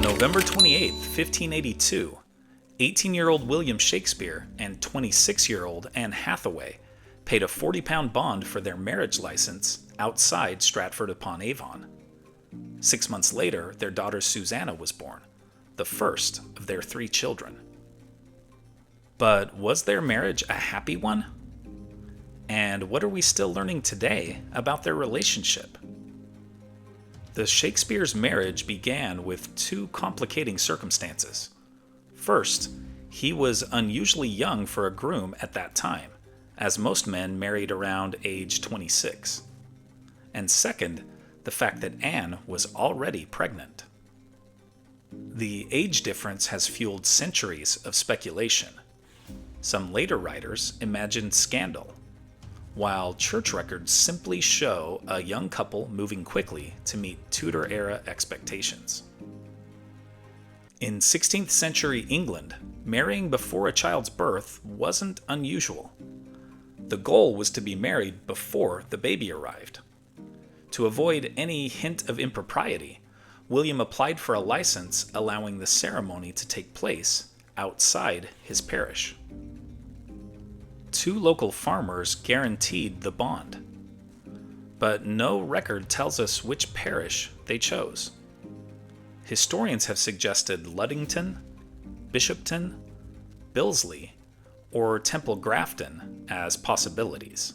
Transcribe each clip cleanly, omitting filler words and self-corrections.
November 28, 1582, 18-year-old William Shakespeare and 26-year-old Anne Hathaway paid a £40 bond for their marriage license outside Stratford upon Avon. 6 months later, their daughter Susanna was born, the first of their 3 children. But was their marriage a happy one? And what are we still learning today about their relationship? The Shakespeare's marriage began with 2 complicating circumstances. First, he was unusually young for a groom at that time, as most men married around age 26. And second, the fact that Anne was already pregnant. The age difference has fueled centuries of speculation. Some later writers imagined scandal, while church records simply show a young couple moving quickly to meet Tudor-era expectations. In 16th century England, marrying before a child's birth wasn't unusual. The goal was to be married before the baby arrived. To avoid any hint of impropriety, William applied for a license allowing the ceremony to take place outside his parish. 2 local farmers guaranteed the bond, but no record tells us which parish they chose. Historians have suggested Luddington, Bishopton, Billesley, or Temple Grafton as possibilities.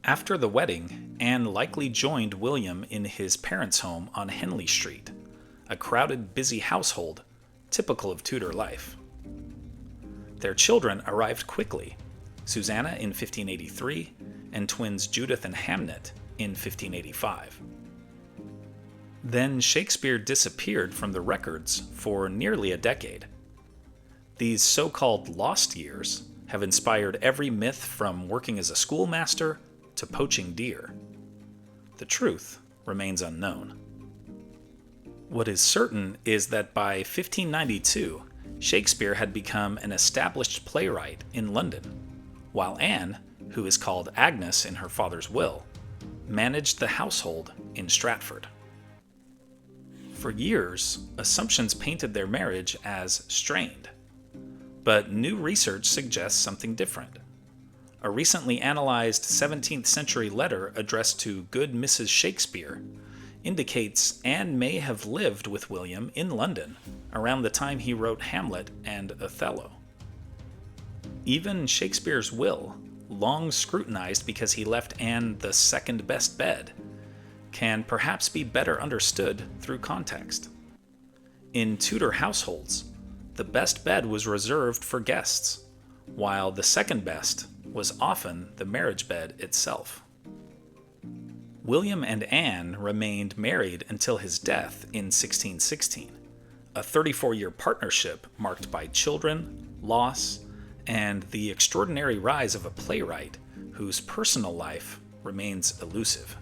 After the wedding, Anne likely joined William in his parents' home on Henley Street, a crowded, busy household typical of Tudor life. Their children arrived quickly, Susanna in 1583 and twins Judith and Hamnet in 1585. Then Shakespeare disappeared from the records for nearly a decade. These so-called lost years have inspired every myth from working as a schoolmaster to poaching deer. The truth remains unknown. What is certain is that by 1592, Shakespeare had become an established playwright in London, while Anne, who is called Agnes in her father's will, managed the household in Stratford. For years, assumptions painted their marriage as strained, but new research suggests something different. A recently analyzed 17th century letter addressed to good Mrs. Shakespeare indicates Anne may have lived with William in London around the time he wrote Hamlet and Othello. Even Shakespeare's will, long scrutinized because he left Anne the second best bed, can perhaps be better understood through context. In Tudor households, the best bed was reserved for guests, while the second best was often the marriage bed itself. William and Anne remained married until his death in 1616, a 34-year partnership marked by children, loss, and the extraordinary rise of a playwright whose personal life remains elusive.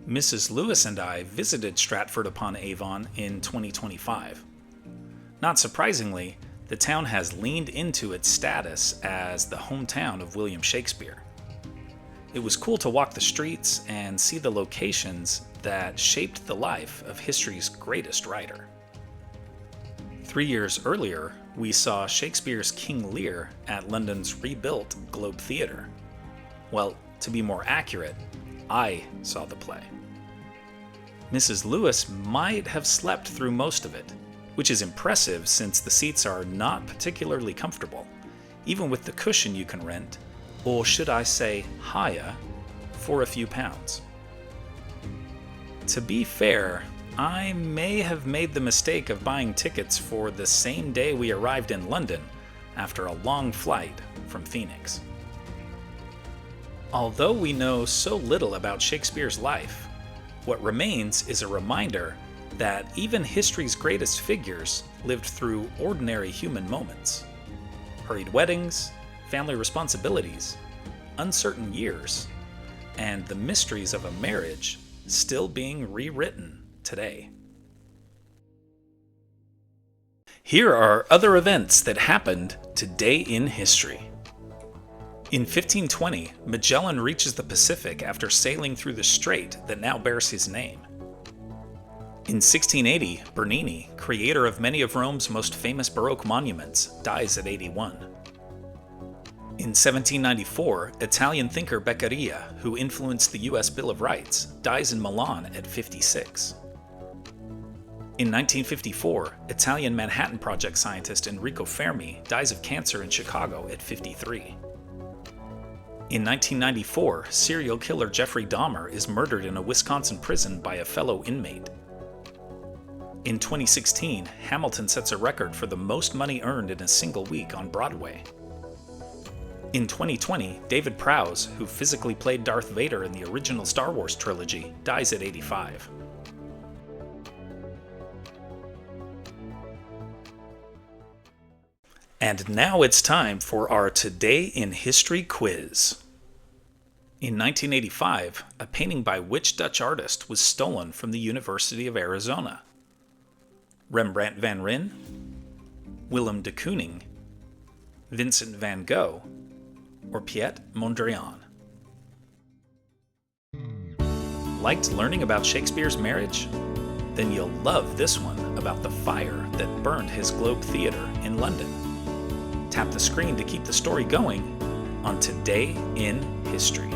Mrs. Lewis and I visited Stratford upon Avon in 2025. Not surprisingly, the town has leaned into its status as the hometown of William Shakespeare. It was cool to walk the streets and see the locations that shaped the life of history's greatest writer. 3 years earlier, we saw Shakespeare's King Lear at London's rebuilt Globe Theatre. Well, to be more accurate, I saw the play. Mrs. Lewis might have slept through most of it, which is impressive since the seats are not particularly comfortable, even with the cushion you can rent, or should I say hire, for a few pounds. To be fair, I may have made the mistake of buying tickets for the same day we arrived in London after a long flight from Phoenix. Although we know so little about Shakespeare's life, what remains is a reminder that even history's greatest figures lived through ordinary human moments. Hurried weddings, family responsibilities, uncertain years, and the mysteries of a marriage still being rewritten today. Here are other events that happened today in history. In 1520, Magellan reaches the Pacific after sailing through the strait that now bears his name. In 1680, Bernini, creator of many of Rome's most famous Baroque monuments, dies at 81. In 1794, Italian thinker Beccaria, who influenced the U.S. Bill of Rights, dies in Milan at 56. In 1954, Italian Manhattan Project scientist Enrico Fermi dies of cancer in Chicago at 53. In 1994, serial killer Jeffrey Dahmer is murdered in a Wisconsin prison by a fellow inmate. In 2016, Hamilton sets a record for the most money earned in a single week on Broadway. In 2020, David Prowse, who physically played Darth Vader in the original Star Wars trilogy, dies at 85. And now it's time for our Today in History quiz. In 1985, a painting by which Dutch artist was stolen from the University of Arizona? Rembrandt van Rijn, Willem de Kooning, Vincent van Gogh, or Piet Mondrian? Liked learning about Shakespeare's marriage? Then you'll love this one about the fire that burned his Globe Theatre in London. Tap the screen to keep the story going on Today in History.